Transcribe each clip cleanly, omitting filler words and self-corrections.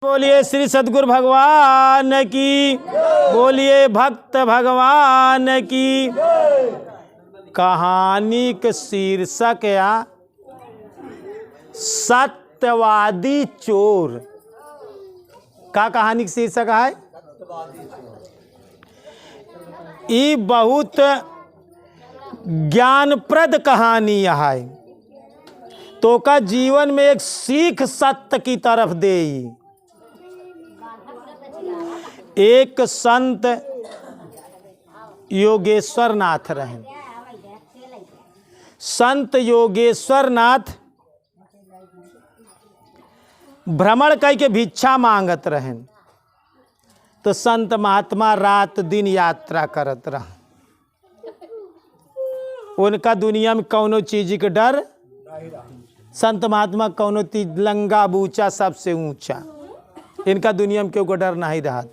बोलिए श्री सद्गुरु भगवान की, बोलिए भक्त भगवान की। कहानी का शीर्षक या सत्यवादी चोर। का कहानी का शीर्षक है? ये बहुत ज्ञानप्रद कहानी है। तो का जीवन में एक सीख सत्य की तरफ दे। एक संत योगेश्वर नाथ रहे। संत योगेश्वर नाथ भ्रमण करके भिक्षा मांगत रहे। तो संत महात्मा रात दिन यात्रा करत रहे। उनका दुनिया में कौनो चीज के डर। संत महात्मा कौनो चीज लंगा बूचा सबसे ऊंचा, इनका दुनिया में क्यों को डर नहीं रहा।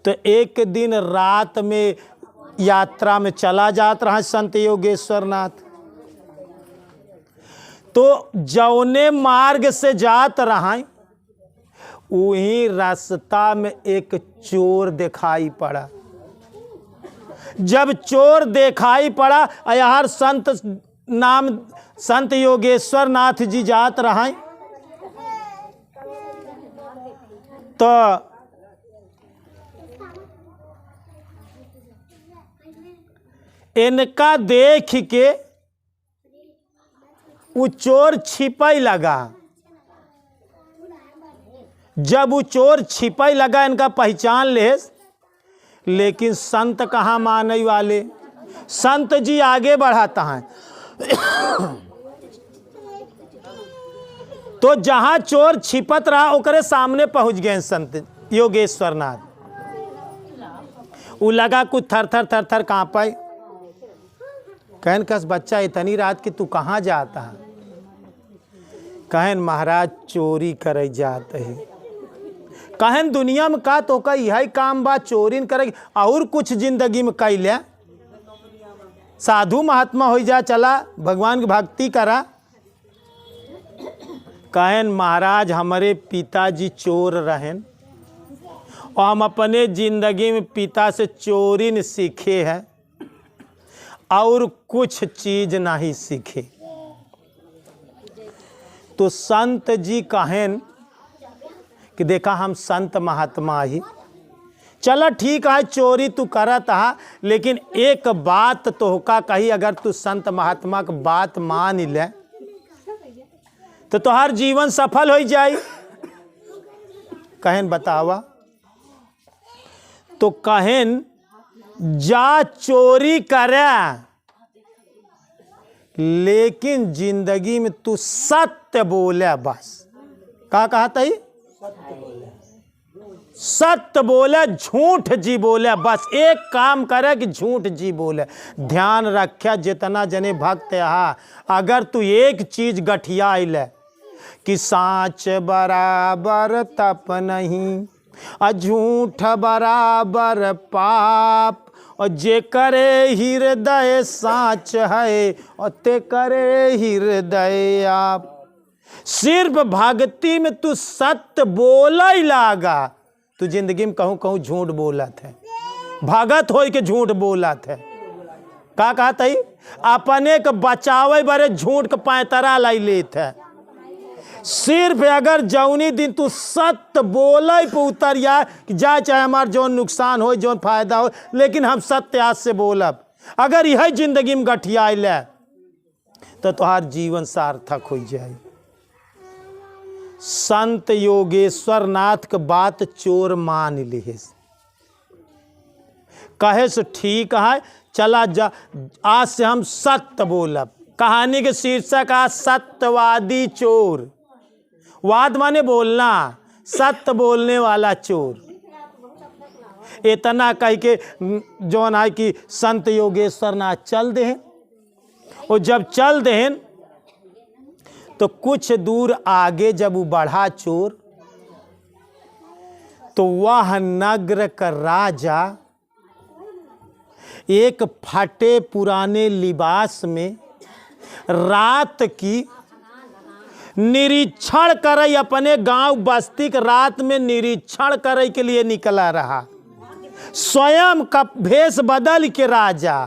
तो एक दिन रात में यात्रा में चला जात रहा संत योगेश्वर नाथ। तो जौने मार्ग से जात रहा वहीं रास्ता में एक चोर दिखाई पड़ा। जब चोर दिखाई पड़ा, यार संत योगेश्वर नाथ जी जात रहा। तो इनका देख के वो चोर छिपाई लगा। जब वो चोर छिपाई लगा, इनका पहचान ले। लेकिन संत कहाँ माने वाले। संत जी आगे बढ़ाता है। तो जहां चोर छिपत रहा ओकरे सामने पहुंच गए संत योगेश्वर नाथ। वो लगा कुछ थर थर कांपे। कहन कस बच्चा इतनी रात की तू कहाँ जाता है? कहन महाराज चोरी करे जाते है। कहन दुनिया में का तो का यही काम बा, चोरी करे और कुछ जिंदगी में कई लिया। साधु महात्मा हो जा, चला भगवान की भक्ति करा। कहन महाराज हमारे पिताजी चोर रहें और हम अपने जिंदगी में पिता से चोरी न सीखे हैं और कुछ चीज नहीं सीखे। तो संत जी कहें कि देखा हम संत महात्मा ही, चलो ठीक है चोरी तू करत हा, लेकिन एक बात तो का कही, अगर तू संत महात्मा की बात मान ले तो तुहार जीवन सफल हो जाए। कहन बतावा। तो कहन जा चोरी करे, लेकिन जिंदगी में तू सत्य बोले बस। का कहा था? सत्य बोले, झूठ जी बोले बस। एक काम करे कि झूठ जी बोले। ध्यान रखे जितना जने भक्त यहाँ, अगर तू एक चीज गठिया ले कि साँच बराबर तप नहीं, झूठ बराबर पाप, और जे करे हृदय साँच है और ते करे हृदय आप। सिर्फ भक्ति में तू सत्य बोला ही लागा। तू जिंदगी में कहूँ कहूँ झूठ बोला थे, भगत हो के झूठ बोला थे। का कहता ही? अपने के बचावे बारे झूठ के पैंतरा लाई लेते। सिर्फ अगर जौनी दिन तू सत्य बोले पे उतर जा, चाहे हमार जो नुकसान हो जो फायदा हो, लेकिन हम सत्य आज से बोलब। अगर यह जिंदगी में गठिया ले तो तुहार जीवन सार्थक हो जाए। संत योगेश्वर नाथ के बात चोर मान ली। कहे से ठीक है, चला जा, आज से हम सत्य बोलब। कहानी के शीर्षक है सत्यवादी चोर। वाद माने बोलना, सत्य बोलने वाला चोर। इतना कह के जौन है कि संत योगेश्वर नाथ चल दे। और जब चल दे तो कुछ दूर आगे जब वो बढ़ा चोर, तो वह नगर का राजा एक फटे पुराने लिबास में रात की निरीक्षण करे, अपने गांव बस्ती के रात में निरीक्षण करे के लिए निकला रहा। स्वयं का भेष बदल के राजा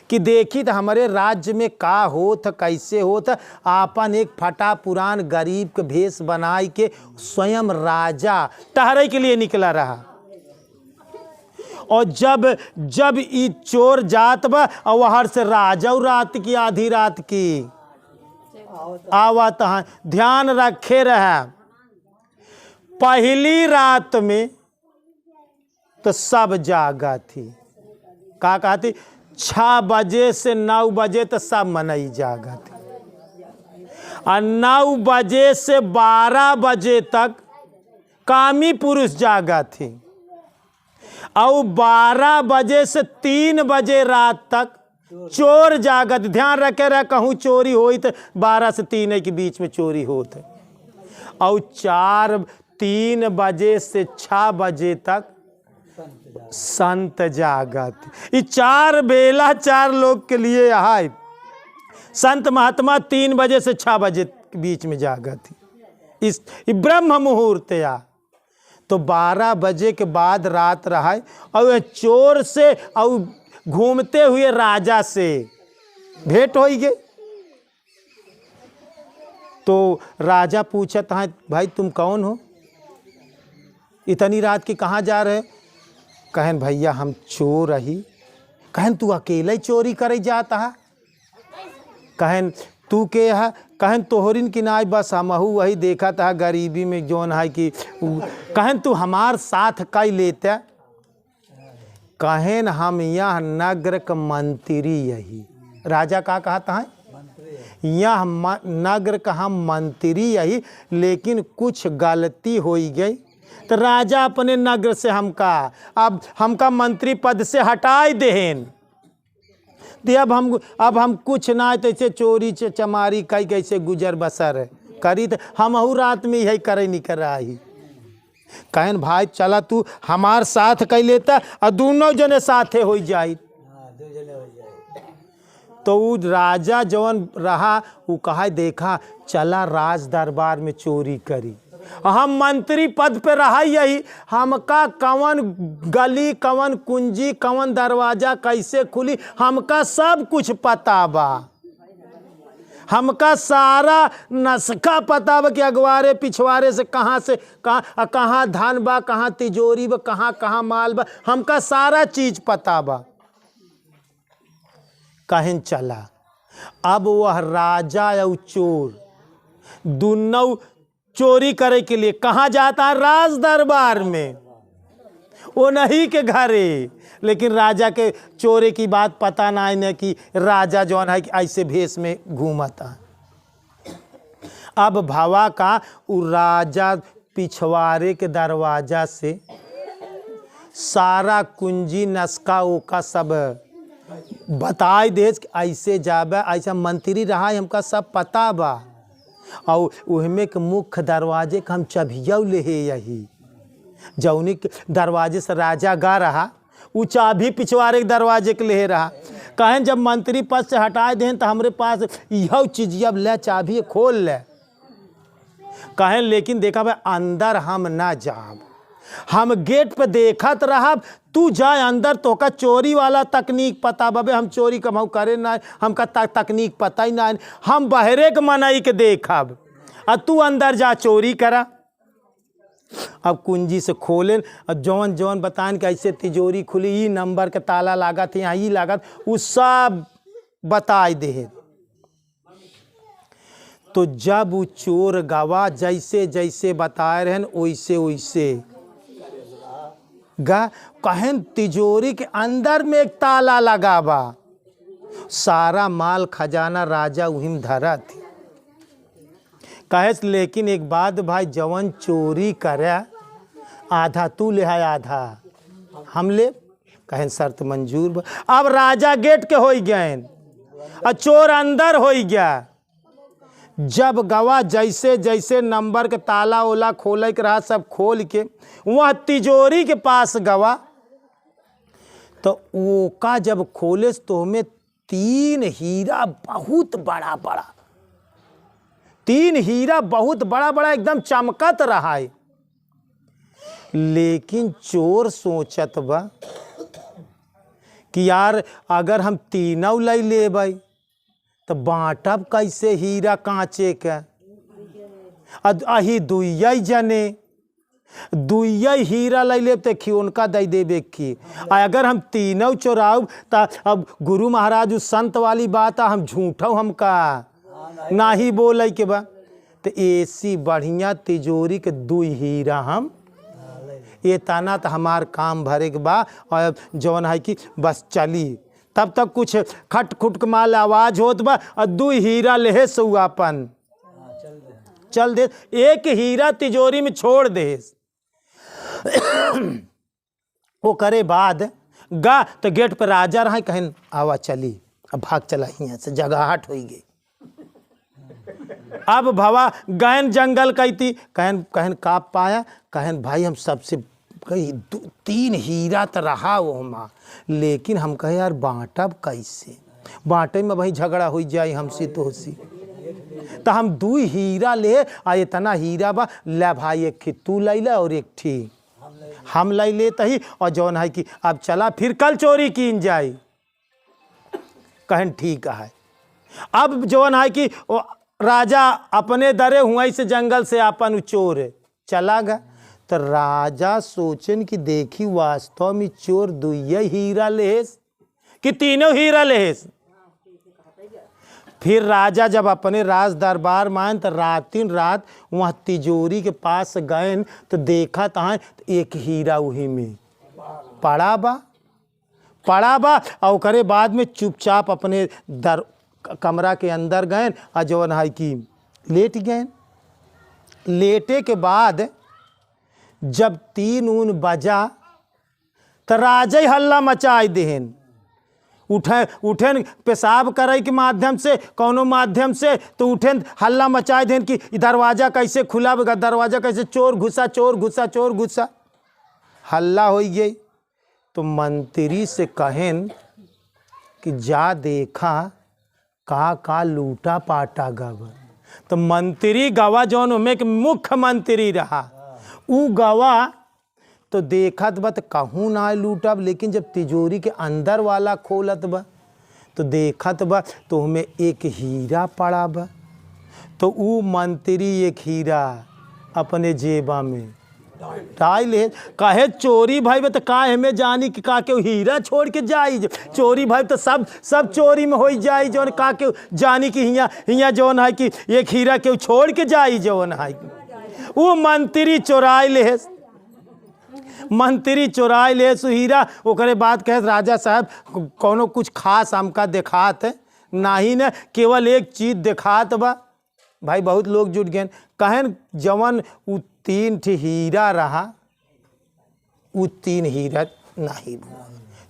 कि देखी तो हमारे राज्य में का होत, कैसे होत। आपन एक फटा पुरान गरीब के भेष बनाए के स्वयं राजा टहरे के लिए निकला रहा। और जब ई चोर जात बा और वहर से राजा रात की आधी रात की आवत है। ध्यान रखे रहा, पहली रात में तो सब जागा थी। का कहती 6 बजे से 9 बजे तो सब मनई जागा थी, और 9 बजे से 12 बजे तक कामी पुरुष जागा थी, और 12 बजे से 3 बजे रात तक चोर जागत। ध्यान रखे रहा, कहूँ चोरी होई तो 12 से 3 के बीच में चोरी होत है। और 3 बजे से 6 बजे तक संत जागत। ये 4 बेला 4 लोग के लिए यहाँ संत महात्मा 3 बजे से 6 बजे के बीच में जागत। इस ब्रह्म मुहूर्त या तो 12 बजे के बाद रात रहा। और चोर से और घूमते हुए राजा से भेंट हो गई। तो राजा पूछता है, भाई तुम कौन हो, इतनी रात की कहाँ जा रहे? कहन भैया हम चोर रही। कहन तू अकेले चोरी करे जाता है? कहन तू के है? कहन तोहरिन की नाई बस हमहू वही देखा था गरीबी में जोन है कि। कहन तू हमार साथ कई लेते? कहन हम यह नगर का मंत्री यही। राजा का कहता है, यह नगर का हम मंत्री यही, लेकिन कुछ गलती हो गई तो राजा अपने नगर से हमका मंत्री पद से हटाए देहन। अब हम कुछ ना तैसे चोरी चमारी कई कैसे गुजर बसर करी, तो हम रात में यही करे नहीं कर रहा ही। कहन भाई चला तू हमार साथ कई लेता और दोनों जने साथे हो जाए। तो वो राजा जवन रहा वो कहा देखा चला राज दरबार में चोरी करी। हम मंत्री पद पे रहा यही, हमका कवन गली कवन कुंजी कवन दरवाजा कैसे खुली हमका सब कुछ पता बा। हमका सारा नस्का पता बा कि अगवारे पिछवारे से कहाँ धान बा, कहाँ तिजोरी बा, कहाँ माल बा, हमका सारा चीज पता बा। कहन चला। अब वह राजा और चोर दोनों चोरी करे के लिए कहाँ जाता है? राज दरबार में, वो नहीं के घरे। लेकिन राजा के चोरी की बात पता ना है कि राजा जो है कि ऐसे भेष में घूमता। अब भवा का वो राजा पिछवाड़े के दरवाजा से सारा कुंजी नस्का ओका सब बताई दे कि ऐसे जाबे, ऐसा मंत्री रहा है हमका सब पता बा। और उहमे के मुख्य दरवाजे का हम चाबिया ले यही जौनी के दरवाजे से राजा गा रहा, वो चाबी पिछवाड़े के दरवाजे के ले रहा। कहें जब मंत्री पद से हटा दें तो हमरे पास यह चीज अब ले चाबी खोल ले। कहें लेकिन देखा भाई अंदर हम ना जाब, हम गेट पे देखत रहा, तू जाए अंदर तो का चोरी वाला तकनीक पता बाबे, हम चोरी कमाऊ करे ना, हमका तकनीक पता ही ना, हम बहरे के मनाई के देखब और तू अंदर जा चोरी करा। अब कुंजी से खोले जौन जौन बतान कि ऐसे तिजोरी खुली, ई नंबर के ताला लागत यहाँ ई लागत, वो सब बताए दे। तो जब वो चोर गवा जैसे जैसे बताए रहन वैसे वैसे गा। कहन तिजोरी के अंदर में एक ताला लगा बा, सारा माल खजाना राजा वहीं धरा थी। कहे लेकिन एक बात भाई, जवन चोरी करे आधा तू ले है आधा हम ले। कहें शर्त मंजूर बा। अब राजा गेट के हो गए और चोर अंदर हो गया। जब गवा जैसे जैसे नंबर के ताला ओला खोल के रहा सब खोल के वह तिजोरी के पास गवा, तो वो का जब खोले तो हमें 3 हीरा बहुत बड़ा बड़ा 3 हीरा बहुत बड़ा बड़ा एकदम चमकत रहा है। लेकिन चोर सोचत बा कि यार अगर हम तीनों ले लेबै तो बाँटब कैसे हीरा कांचे के। अही दुइया जने दुइया हीरा ले ले तो उनका दे देबे की। अगर हम तीनों चोराब तो अब गुरु महाराज उस संत वाली बात हम झूठो हमका ना ही बोले के बा। तो ऐसी बढ़िया तिजोरी के 2 हीरा हम ये तना तो हमार काम भरे के बा। और जौन है कि बस चली तब तक कुछ खट खुट के माल आवाज होत बा और 2 हीरा ले सुआपन चल दे। 1 हीरा तिजोरी में छोड़ दे। वो करे बाद गा तो गेट पर राजा रहा कहन आवा चली। अब भाग चला यहाँ से जगहट हो गई। अब भवा गहन जंगल कहती कहन कहन काप पाया। कहन भाई हम सबसे कही 3 हीरा तो रहा वो माँ, लेकिन हम कहे यार बाँटब कैसे। बाँटे में भाई झगड़ा हो जाए हमसे तो होसी। तो हम 2 हीरा ले आ इतना हीरा बा ले भाई, एक थी तू ले ले और एक थी हम ले लेते ही। और जौन है कि अब चला फिर कल चोरी कीन जाए। कहन ठीक है। अब जौन है कि राजा अपने दरे हुआ से जंगल से अपन चोर चला गया। तो राजा सोचन कि देखी वास्तव में चोर 2 हीरा लेस कि 3 हीरा लेस। फिर राजा जब अपने राज दरबार मान तो रात वहाँ तिजोरी के पास गए तो देखा तहाँ तो 1 हीरा वही में पड़ा बा। और करे बाद में चुपचाप अपने कमरा के अंदर गए और जौन है कि लेट गए। लेटे के बाद जब 3 बजा तो राजा ही हल्ला मचाई देहन। उठेन पेशाब करे के माध्यम से कोनो माध्यम से तो उठेन हल्ला मचाए देन कि दरवाज़ा कैसे खुला, दरवाज़ा कैसे, चोर घुसा। हल्ला हो गई। तो मंत्री से कहेन कि जा देखा का लूटा पाटा गवा। तो मंत्री गवा जौन में मुख्यमंत्री रहा उ गवा तो देखत बा तो कहूँ ना लूटब। लेकिन जब तिजोरी के अंदर वाला खोलत बा तो देखत बा तो हमें 1 हीरा पड़ा बा। तो उ मंत्री 1 हीरा अपने जेबा में डाल ले। कहे चोरी भाई बा तो का हमें जानी कि का के हीरा छोड़ के जाई। चोरी भाई तो सब चोरी में हो जाई। जौन का के जानी कि हियाँ जौन है कि 1 हीरा के छोड़ के जाई। जौन है वो मंत्री चोराई ले हीरा। ओकरे बाद कहे राजा साहब कोनो कुछ खास हमका देखात है नहीं न, केवल एक चीज़ देखात बा। भाई बहुत लोग जुट गए। कहन जवन उ 3 हीरा रहा उ 3 हीरा नहीं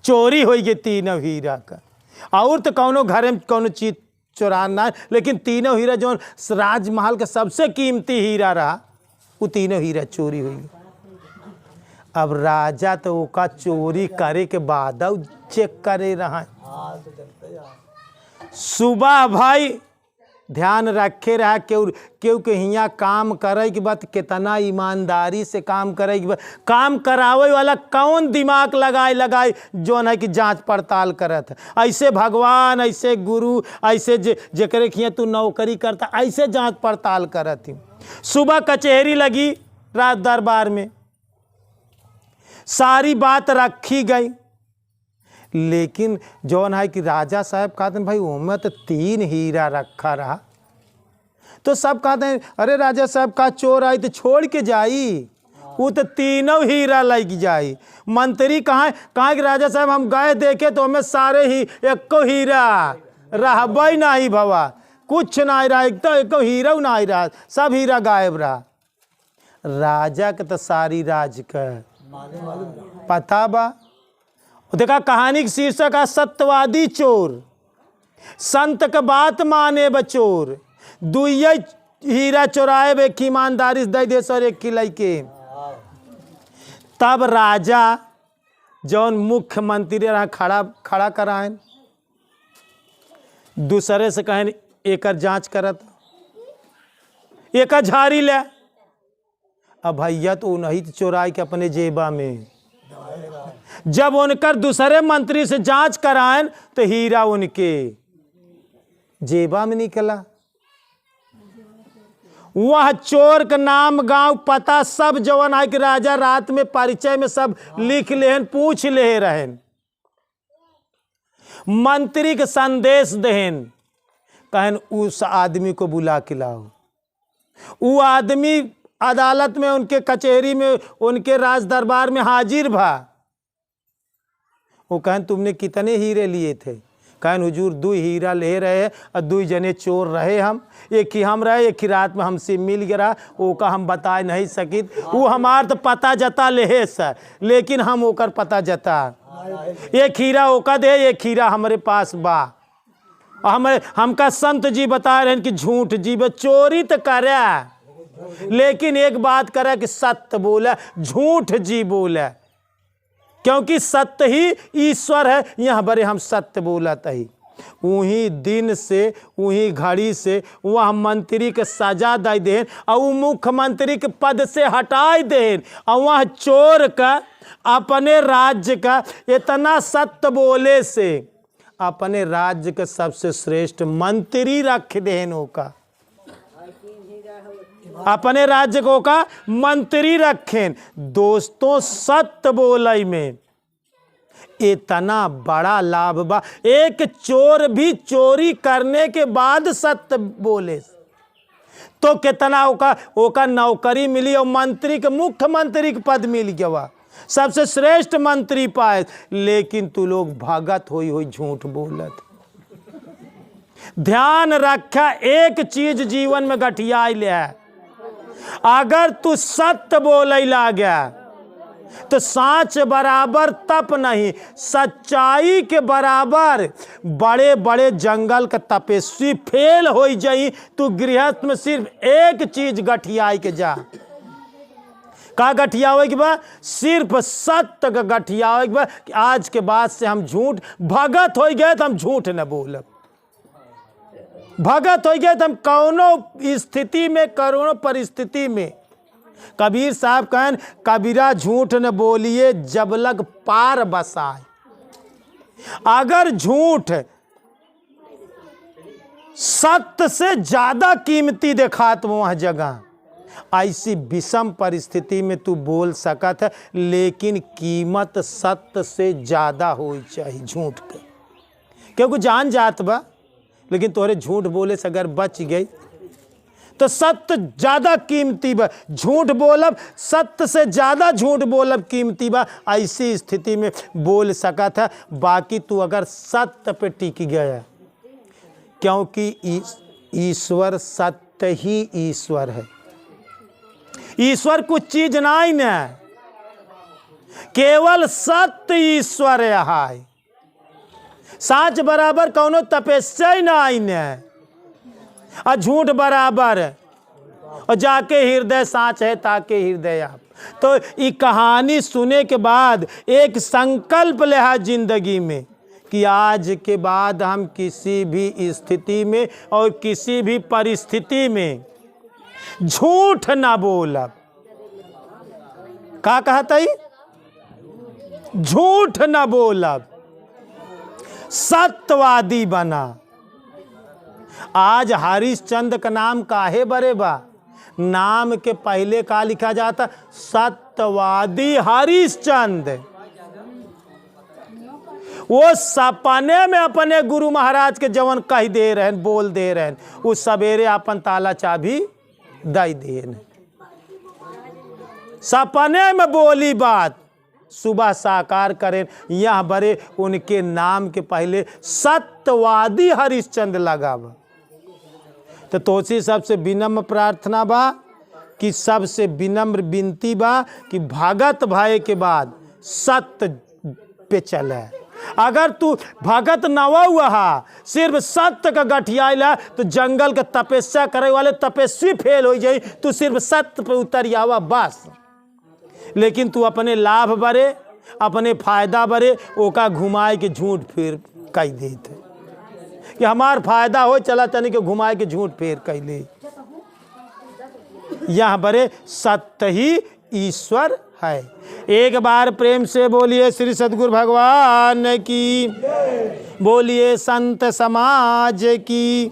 चोरी हो गई 3 हीरा का। और तो कोनो घर में कोनो चीज़ चोराना, लेकिन 3 हीरा जो राजमहल का सबसे कीमती हीरा रहा वो 3 हीरा चोरी हुई। अब राजा तो ओका चोरी करे के बाद चेक करे रहा। सुबह भाई ध्यान रखे रहा क्योंकि हियाँ काम करे के बाद कितना ईमानदारी से काम करे के बाद काम करावे वाला कौन दिमाग लगाए जो है कि जांच पड़ताल करत है। ऐसे भगवान, ऐसे गुरु, ऐसे जेकरे हियाँ तू नौकरी करता ऐसे जांच पड़ताल करत ही। सुबह कचहरी लगी राज दरबार में, सारी बात रखी गई। लेकिन जौन है कि राजा साहब कहते हैं भाई उनमें तो 3 हीरा रखा रहा। तो सब कहते हैं अरे राजा साहब का चोर आई तो छोड़ के जाई, वो तो 3 हीरा लग जाई। मंत्री कहाँ कि राजा साहब हम गए देखे तो हमें सारे ही 1 हीरा रहबई नहीं भवा, कुछ नहीं रहा, एक हीरा नहीं रहा, सब हीरा गायब रहा। राजा के तो सारी राज का पता बा। देखा कहानी की शीर्षक है सत्यवादी चोर, संत का बात माने बचोर, 2 हीरा चोराए एक ईमानदारी दे दे और 1 किलाई के। तब राजा जौन मुख्यमंत्री रहा खड़ा कराएं, दूसरे से कहें एकर जांच करत। एक झाड़ी ले। अब भैया तो नहीं चुराई के अपने जेबा में। जब उनकर दूसरे मंत्री से जांच कराएं तो हीरा उनके जेबा में निकला। वह चोर का नाम गांव पता सब जवन है कि राजा रात में परिचय में सब लिख लेहन, पूछ ले रहन। मंत्री के संदेश देहन, कहन उस आदमी को बुला के लाओ। वो आदमी अदालत में, उनके कचहरी में, उनके राज दरबार में हाजिर भा। वो कहन तुमने कितने हीरे लिए थे? कहन हुजूर 2 हीरा ले रहे और 2 जने चोर रहे हम, एक ही हम रहे, एक ही रात में हमसे मिल गया। वो का हम बता नहीं सकित। वो हमार तो पता जता ले सर, लेकिन हम ओकर पता जता। एक हीरा ओका दे, एक हीरा हमारे पास बा। हमका संत जी बता रहे हैं कि झूठ जी चोरी तो करे, लेकिन एक बात करे कि सत्य बोले, झूठ जी बोले, क्योंकि सत्य ही ईश्वर है। यहाँ बड़े हम सत्य बोलत ही। वही दिन से, वही घड़ी से वह मंत्री के सजा दे देन और मुख्यमंत्री के पद से हटाई देन और वह चोर का अपने राज्य का इतना सत्य बोले से अपने राज्य के सबसे श्रेष्ठ मंत्री रख देन। का अपने राज्य को का मंत्री रखें। दोस्तों सत्य बोलई में इतना बड़ा लाभ बा। एक चोर भी चोरी करने के बाद सत्य बोले तो कितना ओका नौकरी मिली और मंत्री के, मुख्यमंत्री के पद मिल गया, सबसे श्रेष्ठ मंत्री पाए। लेकिन तू लोग भगत होई झूठ बोलत। ध्यान रखा, एक चीज जीवन में गठिया ले, अगर तू सत्य बोले लागे तो साँच बराबर तप नहीं, सच्चाई के बराबर बड़े बड़े जंगल का तपस्वी फेल हो जाई। तू गृहस्थ में सिर्फ एक चीज गठियाई के जा। का गठियावे के बा? सिर्फ सत्य का गठियावे के बा कि आज के बाद से हम झूठ, भगत हो गए तो हम झूठ न बोलब। भगत हो गए तो हम कौनो स्थिति में, कौनो परिस्थिति में। कबीर साहब कहन, कबीरा झूठ न बोलिए जब लग पार बसाए। अगर झूठ सत्य से ज्यादा कीमती देखात वह जगह, ऐसी विषम परिस्थिति में तू बोल सकत है, लेकिन कीमत सत्य से ज्यादा होनी चाहिए झूठ के। क्योंकि जान जात बा, लेकिन तोहरे झूठ बोले से अगर बच गई तो सत्य ज्यादा कीमती बा। झूठ बोलब, सत्य से ज्यादा झूठ बोलब कीमती बा। ऐसी स्थिति में बोल सकत है। बाकी तू अगर सत्य पे टिक गया, क्योंकि ईश्वर सत्य ही ईश्वर है। ईश्वर कुछ चीज नहीं न, केवल सत्य ईश्वर है। साँच बराबर कौनो तपस्या ही नहीं न, और झूठ बराबर, और जाके हृदय साँच है ताके हृदय आप। तो ये कहानी सुने के बाद एक संकल्प ले जिंदगी में कि आज के बाद हम किसी भी स्थिति में और किसी भी परिस्थिति में झूठ ना बोलब। का कहता ही? झूठ ना बोलब, सत्यवादी बना। आज हरिश्चंद्र का नाम काहे बरे बा? नाम के पहले का लिखा जाता? सत्यवादी हरिश्चंद्र। वो सपने में अपने गुरु महाराज के जवन कह दे रहे, बोल दे रहे, वो सवेरे अपन ताला चाबी दे दे। सपने में बोली बात सुबह साकार करें। यह बड़े उनके नाम के पहले सत्यवादी हरिश्चंद्र लगा बा। तो तोसी सबसे विनम्र प्रार्थना बा कि सबसे विनम्र विनती बा कि भगत भय के बाद सत्य पे चले। अगर तू भगत नवा हुआ, सिर्फ सत्य का गठियाला, तो जंगल का तपस्या करे वाले तपस्वी फेल हो जाए। तू सिर्फ सत्य पे उतर आवा बस। लेकिन तू अपने लाभ बरे, अपने फायदा बरे, ओका घुमाए के झूठ फिर कह देते कि हमार फायदा हो, चला तनी के घुमाए के झूठ फेर कह ले। यह बड़े सत्य ही ईश्वर है। एक बार प्रेम से बोलिए श्री सद्गुरु भगवान की, बोलिए संत समाज की।